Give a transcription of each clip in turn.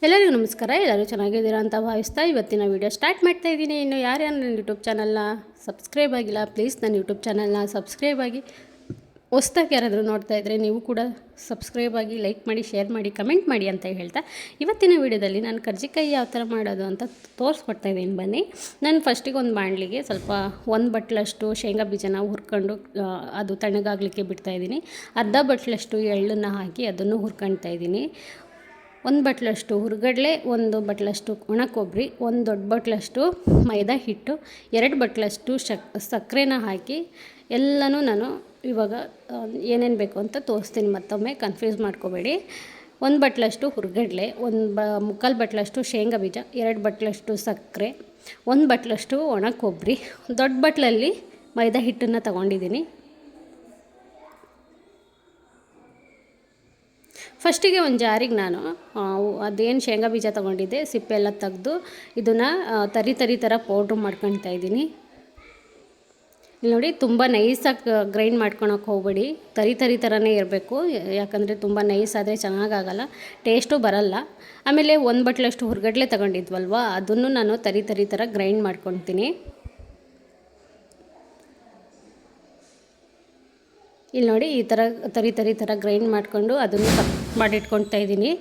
ಎಲ್ಲರಿಗೂ ನಮಸ್ಕಾರ. ಎಲ್ಲರೂ ಚೆನ್ನಾಗಿದ್ದೀರಾ ಅಂತ ಭಾವಿಸ್ತಾ ಇವತ್ತಿನ ವೀಡಿಯೋ ಸ್ಟಾರ್ಟ್ ಮಾಡ್ತಾ ಇದ್ದೀನಿ. ಇನ್ನು ಯಾರ್ಯಾರು ನನ್ನ ಯೂಟ್ಯೂಬ್ ಚಾನಲ್ನ ಸಬ್ಸ್ಕ್ರೈಬ್ ಆಗಿಲ್ಲ, ಪ್ಲೀಸ್ ನನ್ನ ಯೂಟ್ಯೂಬ್ ಚಾನಲ್ನ ಸಬ್ಸ್ಕ್ರೈಬ್ ಆಗಿ. ಹೊಸ್ದಾಗಿ ಯಾರಾದರೂ ನೋಡ್ತಾ ಇದ್ದರೆ ನೀವು ಕೂಡ ಸಬ್ಸ್ಕ್ರೈಬ್ ಆಗಿ, ಲೈಕ್ ಮಾಡಿ, ಶೇರ್ ಮಾಡಿ, ಕಮೆಂಟ್ ಮಾಡಿ ಅಂತ ಹೇಳ್ತಾ ಇವತ್ತಿನ ವೀಡಿಯೋದಲ್ಲಿ ನಾನು ಕರ್ಜಿಕಾಯಿ ಯಾವ ಥರ ಮಾಡೋದು ಅಂತ ತೋರಿಸ್ಕೊಡ್ತಾ ಇದ್ದೀನಿ. ಬನ್ನಿ. ನಾನು ಫಸ್ಟಿಗೆ ಒಂದು ಬಾಣಲಿಗೆ ಸ್ವಲ್ಪ 1 ಬಟ್ಲಷ್ಟು ಶೇಂಗಾ ಬೀಜನ ಹುರ್ಕೊಂಡು ಅದು ತಣ್ಣಗಾಗಲಿಕ್ಕೆ ಬಿಡ್ತಾಯಿದ್ದೀನಿ. ಅರ್ಧ ಬಟ್ಲಷ್ಟು ಎಳ್ಳನ್ನು ಹಾಕಿ ಅದನ್ನು ಹುರ್ಕೊಳ್ತಾ ಇದ್ದೀನಿ. 1 ಬಟ್ಲಷ್ಟು ಹುರ್ಗಡ್ಲೆ, 1 ಬಟ್ಲಷ್ಟು ಒಣ ಕೊಬ್ಬರಿ, 1 ದೊಡ್ಡ ಬಟ್ಲಷ್ಟು ಮೈದಾ ಹಿಟ್ಟು, 2 ಬಟ್ಲಷ್ಟು ಸಕ್ಕರೆನ ಹಾಕಿ ಎಲ್ಲನೂ ನಾನು ಇವಾಗ ಏನೇನು ಬೇಕು ಅಂತ ತೋರಿಸ್ತೀನಿ. ಮತ್ತೊಮ್ಮೆ ಕನ್ಫ್ಯೂಸ್ ಮಾಡ್ಕೋಬೇಡಿ. 1 ಬಟ್ಲಷ್ಟು ಹುರ್ಗಡ್ಲೆ, 1 ಬಟ್ಲಷ್ಟು ಶೇಂಗಾ ಬೀಜ, 2 ಬಟ್ಲಷ್ಟು ಸಕ್ಕರೆ, 1 ಬಟ್ಲಷ್ಟು ಒಣ ಕೊಬ್ಬರಿ, ದೊಡ್ಡ ಬಟ್ಲಲ್ಲಿ ಮೈದಾ ಹಿಟ್ಟನ್ನು ತಗೊಂಡಿದ್ದೀನಿ. ಫಸ್ಟಿಗೆ ಒಂದು ಜಾರಿಗೆ ನಾನು ಅದೇನು ಶೇಂಗಾ ಬೀಜ ತೊಗೊಂಡಿದ್ದೆ ಸಿಪ್ಪೆ ಎಲ್ಲ ತೆಗೆದು ಇದನ್ನು ತರಿ ಥರ ಪೌಡ್ರ್ ಮಾಡ್ಕೊಳ್ತಾ ಇದ್ದೀನಿ. ಇಲ್ಲಿ ನೋಡಿ, ತುಂಬ ನೈಸಾಗಿ ಗ್ರೈಂಡ್ ಮಾಡ್ಕೊಳಕ್ಕೆ ಹೋಗ್ಬೇಡಿ, ತರಿ ಥರನೇ ಇರಬೇಕು. ಯಾಕಂದರೆ ತುಂಬ ನೈಸ್ ಆದರೆ ಚೆನ್ನಾಗಾಗಲ್ಲ, ಟೇಸ್ಟು ಬರಲ್ಲ. ಆಮೇಲೆ 1 ಬಟ್ಲಷ್ಟು ಹುರ್ಗಡ್ಲೆ ತಗೊಂಡಿದ್ವಲ್ವ, ಅದನ್ನು ನಾನು ತರಿ ಥರ ಗ್ರೈಂಡ್ ಮಾಡ್ಕೊತೀನಿ. ಇಲ್ಲಿ ನೋಡಿ, ಈ ಥರ ತರಿ ಥರ ಗ್ರೈಂಡ್ ಮಾಡಿಕೊಂಡು ಅದನ್ನು ಕಟ್ ಮಾಡಿಟ್ಕೊಳ್ತಾ ಇದ್ದೀನಿ.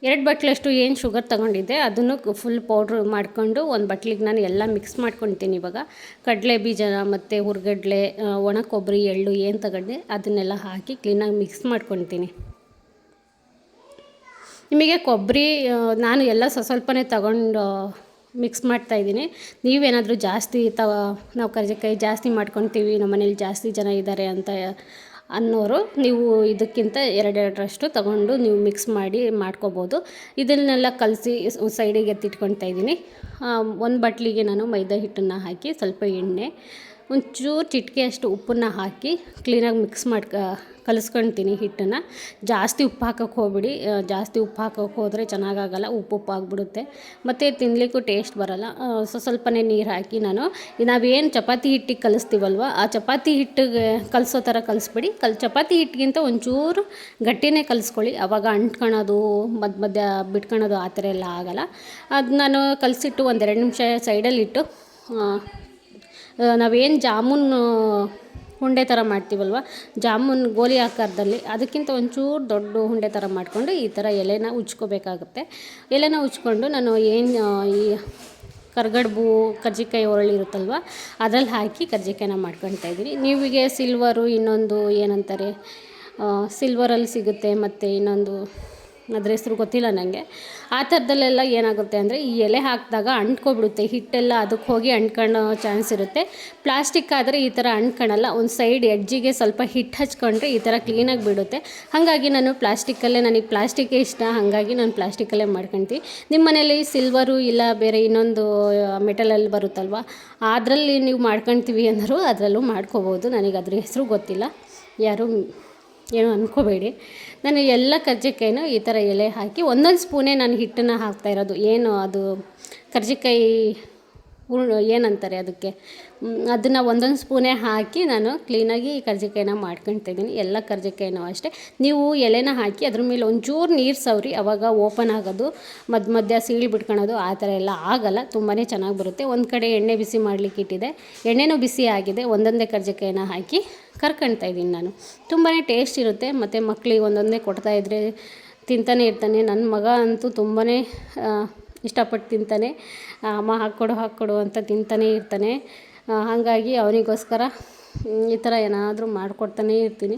2 ಬಟ್ಲಷ್ಟು ಏನು ಶುಗರ್ ತೊಗೊಂಡಿದ್ದೆ ಅದನ್ನು ಫುಲ್ ಪೌಡ್ರ್ ಮಾಡಿಕೊಂಡು ಒಂದು ಬಟ್ಲಿಗೆ ನಾನು ಎಲ್ಲ ಮಿಕ್ಸ್ ಮಾಡ್ಕೊತೀನಿ. ಇವಾಗ ಕಡಲೆ ಬೀಜನ ಮತ್ತು ಹುರ್ಗಡ್ಲೆ, ಒಣ ಕೊಬ್ಬರಿ, ಎಳ್ಳು ಏನು ತಗೊಂಡೆ ಅದನ್ನೆಲ್ಲ ಹಾಕಿ ಕ್ಲೀನಾಗಿ ಮಿಕ್ಸ್ ಮಾಡ್ಕೊತೀನಿ. ನಿಮಗೆ ಕೊಬ್ಬರಿ ನಾನು ಎಲ್ಲ ಸ್ವಲ್ಪನೇ ತಗೊಂಡು ಮಿಕ್ಸ್ ಮಾಡ್ತಾಯಿದ್ದೀನಿ. ನೀವೇನಾದರೂ ಜಾಸ್ತಿ ನಾವು ಕರ್ಜಿಕಾಯಿ ಜಾಸ್ತಿ ಮಾಡ್ಕೊತೀವಿ, ನಮ್ಮ ಮನೇಲಿ ಜಾಸ್ತಿ ಜನ ಇದ್ದಾರೆ ಅಂತ ಅನ್ನೋರು ನೀವು ಇದಕ್ಕಿಂತ 2 ತಗೊಂಡು ನೀವು ಮಿಕ್ಸ್ ಮಾಡಿ ಮಾಡ್ಕೋಬೋದು. ಇದನ್ನೆಲ್ಲ ಕಲಸಿ ಸೈಡಿಗೆ ಎತ್ತಿಟ್ಕೊಳ್ತಾ ಇದ್ದೀನಿ. 1 ಬಟ್ಲಿಗೆ ನಾನು ಮೈದಾ ಹಿಟ್ಟನ್ನು ಹಾಕಿ ಸ್ವಲ್ಪ ಎಣ್ಣೆ, ಒಂಚೂರು ಚಿಟಿಕೆಯಷ್ಟು ಉಪ್ಪನ್ನು ಹಾಕಿ ಕ್ಲೀನಾಗಿ ಮಿಕ್ಸ್ ಕಲಿಸ್ಕೊಳ್ತೀನಿ ಹಿಟ್ಟನ್ನು. ಜಾಸ್ತಿ ಉಪ್ಪು ಹಾಕೋಕ್ಕೆ ಹೋಗ್ಬಿಡಿ, ಜಾಸ್ತಿ ಉಪ್ಪು ಹಾಕೋಕ್ಕೆ ಹೋದರೆ ಚೆನ್ನಾಗಾಗಲ್ಲ, ಉಪ್ಪು ಆಗಿಬಿಡುತ್ತೆ, ಮತ್ತು ತಿನ್ನಲಿಕ್ಕೂ ಟೇಸ್ಟ್ ಬರೋಲ್ಲ. ಸ್ವಲ್ಪನೇ ನೀರು ಹಾಕಿ ನಾವೇನು ಚಪಾತಿ ಹಿಟ್ಟಿಗೆ ಕಲಿಸ್ತೀವಲ್ವ, ಆ ಚಪಾತಿ ಹಿಟ್ಟಿಗೆ ಕಲಿಸೋ ಥರ ಕಲಿಸ್ಬಿಡಿ. ಚಪಾತಿ ಹಿಟ್ಟಿಗಿಂತ ಒಂಚೂರು ಗಟ್ಟಿನೇ ಕಲಿಸ್ಕೊಳ್ಳಿ, ಆವಾಗ ಅಂಟ್ಕೊಳೋದು ಮಧ್ಯ ಬಿಟ್ಕೊಳೋದು ಆ ಥರ ಎಲ್ಲ ಆಗೋಲ್ಲ. ಅದು ನಾನು ಕಲಸಿಟ್ಟು 1-2 ನಿಮಿಷ ಸೈಡಲ್ಲಿಟ್ಟು ನಾವೇನು ಜಾಮೂನು ಉಂಡೆ ಥರ ಮಾಡ್ತೀವಲ್ವ, ಜಾಮೂನ್ ಗೋಲಿ ಆಕಾರದಲ್ಲಿ, ಅದಕ್ಕಿಂತ ಒಂಚೂರು ದೊಡ್ಡ ಉಂಡೆ ಥರ ಮಾಡಿಕೊಂಡು ಈ ಥರ ಎಲೆನ ಉಜ್ಕೋಬೇಕಾಗುತ್ತೆ. ಎಲೆನ ಉಜ್ಕೊಂಡು ನಾನು ಏನು ಈ ಕರ್ಗಡ್ಬು ಕರ್ಜಿಕಾಯಿ ಒರಳಿರುತ್ತಲ್ವ ಅದರಲ್ಲಿ ಹಾಕಿ ಕರ್ಜಿಕಾಯಿನ ಮಾಡ್ಕೊಳ್ತಾ ಇದ್ದೀನಿ. ನೀವಿಗೆ ಸಿಲ್ವರು, ಇನ್ನೊಂದು ಏನಂತಾರೆ ಸಿಲ್ವರಲ್ಲಿ ಸಿಗುತ್ತೆ, ಮತ್ತು ಇನ್ನೊಂದು ಅದ್ರ ಹೆಸ್ರು ಗೊತ್ತಿಲ್ಲ ನನಗೆ. ಆ ಥರದಲ್ಲೆಲ್ಲ ಏನಾಗುತ್ತೆ ಅಂದರೆ ಈ ಎಲೆ ಹಾಕಿದಾಗ ಅಂಟ್ಕೊಬಿಡುತ್ತೆ ಹಿಟ್ಟೆಲ್ಲ, ಅದಕ್ಕೆ ಹೋಗಿ ಅಂಟ್ಕೊಳ್ಳೋ ಚಾನ್ಸ್ ಇರುತ್ತೆ. ಪ್ಲಾಸ್ಟಿಕ್ ಆದರೆ ಈ ಥರ ಅಂಟ್ಕೊಳ್ಳಲ್ಲ, ಒಂದು ಸೈಡ್ ಎಡ್ಜಿಗೆ ಸ್ವಲ್ಪ ಹಿಟ್ಟು ಹಚ್ಕೊಂಡ್ರೆ ಈ ಥರ ಕ್ಲೀನಾಗಿ ಬಿಡುತ್ತೆ. ಹಾಗಾಗಿ ನಾನು ನನಗೆ ಪ್ಲಾಸ್ಟಿಕ್ಕೇ ಇಷ್ಟ, ಹಾಗಾಗಿ ನಾನು ಪ್ಲಾಸ್ಟಿಕಲ್ಲೇ ಮಾಡ್ಕೊಳ್ತೀನಿ. ನಿಮ್ಮ ಮನೇಲಿ ಸಿಲ್ವರು ಇಲ್ಲ ಬೇರೆ ಇನ್ನೊಂದು ಮೆಟಲಲ್ಲಿ ಬರುತ್ತಲ್ವ, ಅದರಲ್ಲಿ ನೀವು ಮಾಡ್ಕೊಳ್ತೀವಿ ಅಂದರೂ ಅದರಲ್ಲೂ ಮಾಡ್ಕೋಬೋದು. ನನಗೆ ಅದ್ರ ಹೆಸರು ಗೊತ್ತಿಲ್ಲ, ಯಾರು ಏನೋ ಅಂದ್ಕೋಬೇಡಿ. ನಾನು ಎಲ್ಲ ಕರ್ಜಿಕಾಯಿನೂ ಈ ಥರ ಎಲೆ ಹಾಕಿ 1 ಸ್ಪೂನೇ ನಾನು ಹಿಟ್ಟನ್ನು ಹಾಕ್ತಾಯಿರೋದು. ಏನು ಅದು ಕರ್ಜಿಕಾಯಿ ಏನಂತಾರೆ ಅದಕ್ಕೆ, ಅದನ್ನು 1 ಸ್ಪೂನೇ ಹಾಕಿ ನಾನು ಕ್ಲೀನಾಗಿ ಕರ್ಜಿಕಾಯಿನ ಮಾಡ್ಕೊಳ್ತಾಯಿದ್ದೀನಿ. ಎಲ್ಲ ಕರ್ಜಿಕಾಯಿನೂ ಅಷ್ಟೇ, ನೀವು ಎಲೆನ ಹಾಕಿ ಅದ್ರ ಮೇಲೆ ಒಂಚೂರು ನೀರು ಸವರಿ, ಆವಾಗ ಓಪನ್ ಆಗೋದು, ಮಧ್ಯ ಸೀಳು ಬಿಟ್ಕೊಳೋದು ಆ ಥರ ಎಲ್ಲ ಆಗೋಲ್ಲ, ತುಂಬಾ ಚೆನ್ನಾಗಿ ಬರುತ್ತೆ. ಒಂದು ಕಡೆ ಎಣ್ಣೆ ಬಿಸಿ ಮಾಡಲಿಕ್ಕೆ ಇಟ್ಟಿದೆ, ಎಣ್ಣೆನೂ ಬಿಸಿ ಆಗಿದೆ. ಒಂದೊಂದೇ ಕರ್ಜಿಕಾಯಿನ ಹಾಕಿ ಕರ್ಕೊಳ್ತಾ ಇದ್ದೀನಿ ನಾನು. ತುಂಬಾ ಟೇಸ್ಟ್ ಇರುತ್ತೆ, ಮತ್ತು ಮಕ್ಕಳಿಗೆ ಒಂದೊಂದೇ ಕೊಡ್ತಾಯಿದ್ರೆ ತಿಂತಾನೆ ಇರ್ತಾನೆ. ನನ್ನ ಮಗ ಅಂತೂ ತುಂಬಾ ಇಷ್ಟಪಟ್ಟು ತಿಂತಾನೆ, ಅಮ್ಮ ಹಾಕ್ಕೊಡು ಅಂತ ತಿಂತಾನೇ ಇರ್ತಾನೆ. ಹಾಗಾಗಿ ಅವನಿಗೋಸ್ಕರ ಈ ಥರ ಏನಾದರೂ ಮಾಡಿಕೊಡ್ತಾನೇ ಇರ್ತೀನಿ.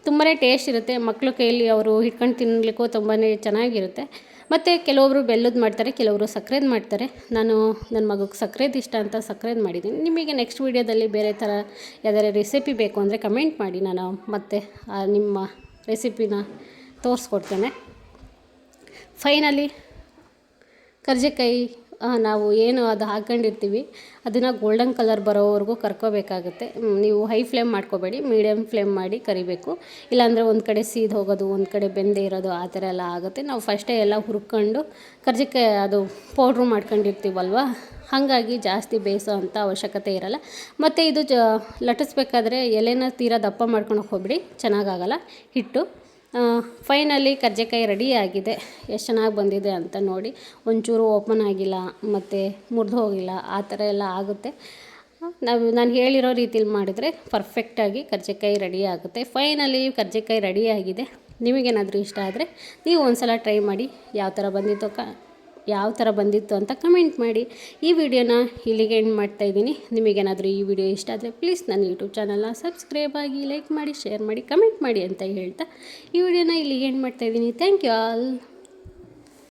ತುಂಬಾ ಟೇಸ್ಟ್ ಇರುತ್ತೆ, ಮಕ್ಕಳು ಕೈಯಲ್ಲಿ ಅವರು ಹಿಡ್ಕೊಂಡು ತಿನ್ನಲಿಕ್ಕೂ ತುಂಬಾ ಚೆನ್ನಾಗಿರುತ್ತೆ. ಮತ್ತು ಕೆಲವೊಬ್ಬರು ಬೆಲ್ಲದ ಮಾಡ್ತಾರೆ, ಕೆಲವರು ಸಕ್ಕರೆದು ಮಾಡ್ತಾರೆ. ನಾನು ನನ್ನ ಮಗುಗೆ ಸಕ್ಕರೆದು ಇಷ್ಟ ಅಂತ ಸಕ್ಕರೆದು ಮಾಡಿದ್ದೀನಿ. ನಿಮಗೆ ನೆಕ್ಸ್ಟ್ ವೀಡಿಯೋದಲ್ಲಿ ಬೇರೆ ಥರ ಯಾವ್ದಾರು ರೆಸಿಪಿ ಬೇಕು ಅಂದರೆ ಕಮೆಂಟ್ ಮಾಡಿ, ನಾನು ಮತ್ತೆ ನಿಮ್ಮ ರೆಸಿಪಿನ ತೋರಿಸ್ಕೊಡ್ತೇನೆ. ಫೈನಲಿ ಕರ್ಜಿಕಾಯಿ ನಾವು ಏನು ಅದು ಹಾಕ್ಕೊಂಡಿರ್ತೀವಿ ಅದನ್ನು ಗೋಲ್ಡನ್ ಕಲರ್ ಬರೋವರೆಗೂ ಕರ್ಕೋಬೇಕಾಗುತ್ತೆ. ನೀವು ಹೈ ಫ್ಲೇಮ್ ಮಾಡ್ಕೋಬೇಡಿ, ಮೀಡಿಯಮ್ ಫ್ಲೇಮ್ ಮಾಡಿ ಕರಿಬೇಕು. ಇಲ್ಲಾಂದರೆ ಒಂದು ಕಡೆ ಸೀದು ಹೋಗೋದು, ಒಂದು ಕಡೆ ಬೆಂದೇ ಇರೋದು ಆ ಥರ ಎಲ್ಲ ಆಗುತ್ತೆ. ನಾವು ಫಸ್ಟೇ ಎಲ್ಲ ಹುರ್ಕೊಂಡು ಕರ್ಜಿಕಾಯಿ ಅದು ಪೌಡ್ರು ಮಾಡ್ಕೊಂಡಿರ್ತೀವಲ್ವ, ಹಾಗಾಗಿ ಜಾಸ್ತಿ ಬೇಯಿಸೋ ಅಂಥ ಅವಶ್ಯಕತೆ ಇರೋಲ್ಲ. ಮತ್ತು ಇದು ಲಟ್ಟಿಸ್ಬೇಕಾದ್ರೆ ಎಲೆನ ತೀರಾ ದಪ್ಪ ಮಾಡ್ಕೊಳಕ್ಕೆ ಹೋಗ್ಬಿಡಿ, ಚೆನ್ನಾಗಾಗಲ್ಲ ಹಿಟ್ಟು. ಫೈನಲಿ ಕರ್ಜಿಕಾಯಿ ರೆಡಿ ಆಗಿದೆ. ಎಷ್ಟು ಚೆನ್ನಾಗಿ ಬಂದಿದೆ ಅಂತ ನೋಡಿ. ಒಂಚೂರು ಓಪನ್ ಆಗಿಲ್ಲ ಮತ್ತು ಮುರಿದು ಹೋಗಿಲ್ಲ, ಆ ಥರ ಎಲ್ಲ ಆಗುತ್ತೆ. ನಾನು ಹೇಳಿರೋ ರೀತಿಲಿ ಮಾಡಿದರೆ ಪರ್ಫೆಕ್ಟಾಗಿ ಕರ್ಜಿಕಾಯಿ ರೆಡಿ ಆಗುತ್ತೆ. ಫೈನಲಿ ಕರ್ಜಿಕಾಯಿ ರೆಡಿ ಆಗಿದೆ. ನಿಮಗೇನಾದರೂ ಇಷ್ಟ ಆದರೆ ನೀವು ಒಂದು ಸಲ ಟ್ರೈ ಮಾಡಿ. ಯಾವ ಥರ ಬಂದಿತ್ತು ಅಂತ ಕಮೆಂಟ್ ಮಾಡಿ. ಈ ವಿಡಿಯೋನ ಇಲ್ಲಿಗೆ ಎಂಡ್ ಮಾಡ್ತಾಯಿದ್ದೀನಿ. ನಿಮಗೇನಾದರೂ ಈ ವಿಡಿಯೋ ಇಷ್ಟ ಆದರೆ ಪ್ಲೀಸ್ ನನ್ನ ಯೂಟ್ಯೂಬ್ ಚಾನಲ್ನ ಸಬ್ಸ್ಕ್ರೈಬ್ ಆಗಿ, ಲೈಕ್ ಮಾಡಿ, ಶೇರ್ ಮಾಡಿ, ಕಮೆಂಟ್ ಮಾಡಿ ಅಂತ ಹೇಳ್ತಾ ಈ ವಿಡಿಯೋನ ಇಲ್ಲಿಗೆ ಎಂಡ್ ಮಾಡ್ತಾಯಿದ್ದೀನಿ. Thank you all.